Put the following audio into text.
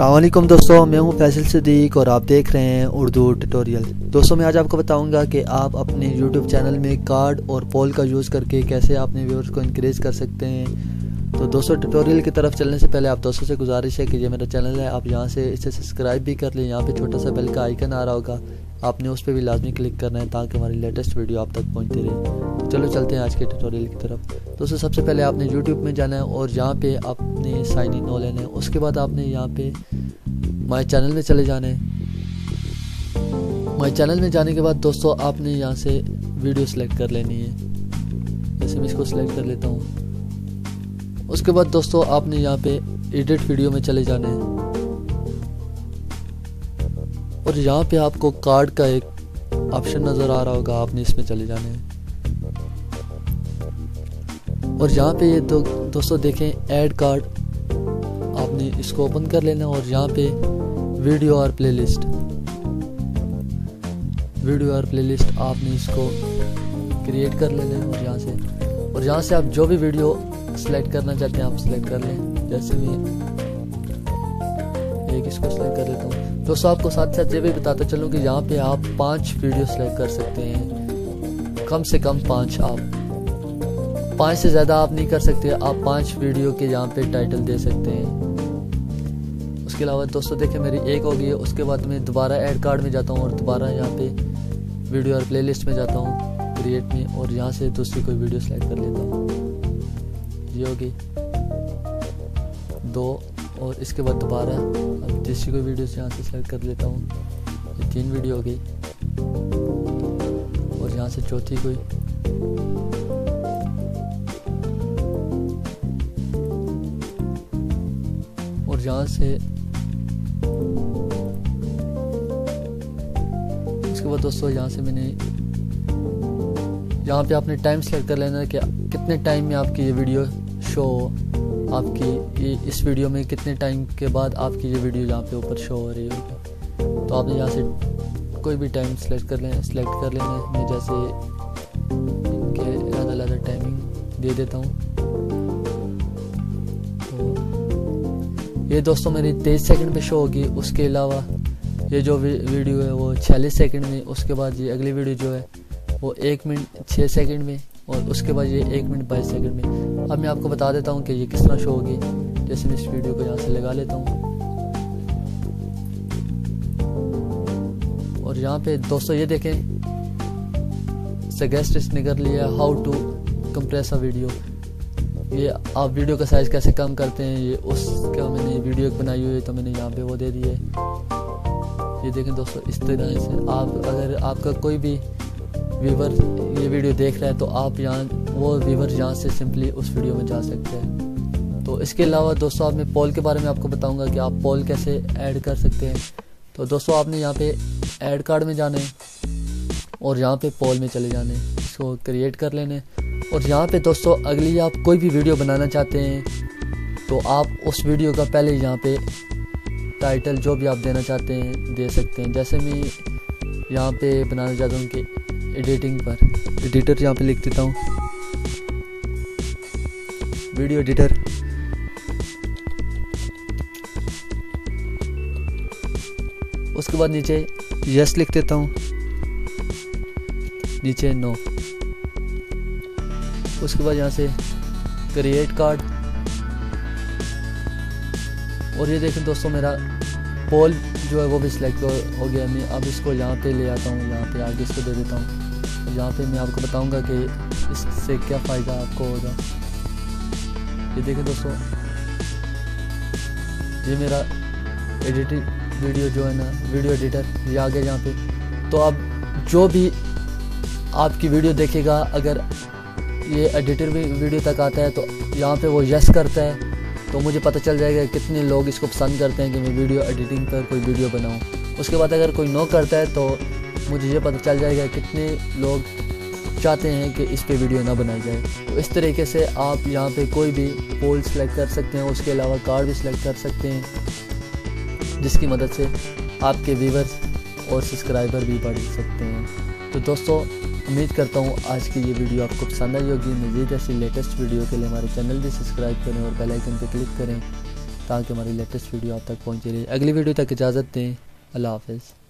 अस्सलाम वालेकुम दोस्तों, मैं हूं फैसल सिद्दीक और आप देख रहे हैं उर्दू ट्यूटोरियल। दोस्तों मैं आज आपको बताऊंगा कि आप अपने यूट्यूब चैनल में कार्ड और पोल का यूज़ करके कैसे अपने व्यूअर्स को इंक्रीज कर सकते हैं। तो दोस्तों ट्यूटोरियल की तरफ चलने से पहले आप दोस्तों से गुजारिश है कि ये मेरा चैनल है, आप यहां से इसे सब्सक्राइब भी कर लें। यहाँ पे छोटा सा बेल का आइकन आ रहा होगा, आपने उस पर भी लाजमी क्लिक करना है ताकि हमारी लेटेस्ट वीडियो आप तक पहुँचती रहे। तो चलो चलते हैं आज के ट्यूटोरियल की तरफ। दोस्तों सबसे पहले आपने यूट्यूब में जाना है और यहाँ पे आपने साइन इन हो लेना है। उसके बाद आपने यहाँ पे माय चैनल में चले जाना है। माय चैनल में जाने के बाद दोस्तों आपने यहाँ से वीडियो सेलेक्ट कर लेनी है। जैसे मैं इसको सेलेक्ट कर लेता हूँ। उसके बाद दोस्तों आपने यहाँ पे एडिट वीडियो में चले जाना है और यहाँ पे आपको कार्ड का एक ऑप्शन नज़र आ रहा होगा, आपने इसमें चले जाना है। और यहाँ पे ये दोस्तों देखें ऐड कार्ड, आपने इसको ओपन कर लेना और यहाँ पे वीडियो और प्लेलिस्ट आपने इसको क्रिएट कर लेना है। और यहाँ से आप जो भी वीडियो सेलेक्ट करना चाहते हैं आप सेलेक्ट कर लें। जैसे मैं एक इसको सेलेक्ट कर लेता हूँ। दोस्तों आपको साथ साथ ये भी बताता चलूँ कि यहाँ पे आप 5 वीडियो सेलेक्ट कर सकते हैं, कम से कम 5। आप 5 से ज़्यादा आप नहीं कर सकते। आप 5 वीडियो के यहाँ पे टाइटल दे सकते हैं। उसके अलावा दोस्तों देखिए मेरी एक हो गई है। उसके बाद मैं दोबारा ऐड कार्ड में जाता हूँ और दोबारा यहाँ पे वीडियो और प्लेलिस्ट में जाता हूँ क्रिएट में, और यहाँ से दूसरी कोई वीडियो सेलेक्ट कर लेता हूँ। ये होगी 2 और इसके बाद दोबारा अब तीसरी कोई वीडियो यहाँ से सेलेक्ट कर लेता हूँ। ये 3 वीडियो हो गई और यहाँ से चौथी कोई। और यहाँ से उसके बाद दोस्तों यहाँ से मैंने यहाँ पे आपने टाइम सेलेक्ट कर लेना है कि कितने टाइम में आपकी ये वीडियो शो हो। आपकी ये इस वीडियो में कितने टाइम के बाद आपकी ये वीडियो यहाँ पे ऊपर शो हो रही होगी। तो आपने यहाँ से कोई भी टाइम सेलेक्ट कर लेना है। मैं जैसे इनके अलग टाइमिंग दे देता हूँ। तो ये दोस्तों मेरी 23 सेकंड पे शो होगी। उसके अलावा ये जो वीडियो है वो 46 सेकंड में। उसके बाद ये अगली वीडियो जो है वो 1 मिनट 6 सेकंड में और उसके बाद ये 1 मिनट 22 सेकंड में। अब मैं आपको बता देता हूँ कि ये किस तरह शो होगी। जैसे मैं इस वीडियो को यहाँ से लगा लेता हूँ और यहाँ पे दोस्तों ये देखें सजेस्ट इसने कर लिया how to compress a video. ये आप वीडियो का साइज़ कैसे कम करते हैं, ये उसका मैंने वीडियो बनाई हुई है तो मैंने यहाँ पे वो दे दी है। ये देखें दोस्तों इस तरह से आप अगर आपका कोई भी व्यूवर ये वीडियो देख रहा है तो आप वो व्यूवर यहाँ से सिंपली उस वीडियो में जा सकते हैं। तो इसके अलावा दोस्तों आप मैं पोल के बारे में आपको बताऊंगा कि आप पोल कैसे ऐड कर सकते हैं। तो दोस्तों आपने यहाँ पे ऐड कार्ड में जाना है और यहाँ पे पोल में चले जाने, इसको क्रिएट कर लेने। और यहाँ पे दोस्तों अगली आप कोई भी वीडियो बनाना चाहते हैं तो आप उस वीडियो का पहले यहाँ पे टाइटल जो भी आप देना चाहते हैं दे सकते हैं। जैसे मैं यहाँ पे बनाना चाहता हूँ कि एडिटिंग पर एडिटर यहाँ पे लिख देता हूँ, वीडियो एडिटर। उसके बाद नीचे यस लिख देता हूँ, नीचे नो। उसके बाद यहाँ से क्रिएट कार्ड। और ये देखें दोस्तों मेरा पोल जो है वो भी सिलेक्ट हो गया। मैं अब इसको यहाँ पे ले आता हूँ, यहाँ पे आगे इसको दे देता हूँ। और यहाँ पे मैं आपको बताऊँगा कि इससे क्या फ़ायदा आपको होगा। ये देखें दोस्तों ये मेरा एडिटिंग वीडियो जो है ना, वीडियो एडिटर ये आ गया यहाँ पे। तो अब जो भी आपकी वीडियो देखेगा अगर ये एडिटर भी वीडियो तक आता है तो यहाँ पे वो यस करता है तो मुझे पता चल जाएगा कितने लोग इसको पसंद करते हैं कि मैं वीडियो एडिटिंग पर कोई वीडियो बनाऊं। उसके बाद अगर कोई नो करता है तो मुझे ये पता चल जाएगा कितने लोग चाहते हैं कि इस पे वीडियो ना बनाई जाए। तो इस तरीके से आप यहाँ पे कोई भी पोल सेलेक्ट कर सकते हैं। उसके अलावा कार्ड भी सिलेक्ट कर सकते हैं जिसकी मदद से आपके व्यूअर्स और सब्सक्राइबर भी बढ़ सकते हैं। तो दोस्तों उम्मीद करता हूँ आज की ये वीडियो आपको पसंद आई होगी। मज़ीद ऐसी लेटेस्ट वीडियो के लिए हमारे चैनल भी सब्सक्राइब करें और बेल आइकन पर क्लिक करें ताकि हमारी लेटेस्ट वीडियो आप तक पहुँचती रहे। अगली वीडियो तक इजाज़त दें। अल्लाह हाफ़िज़।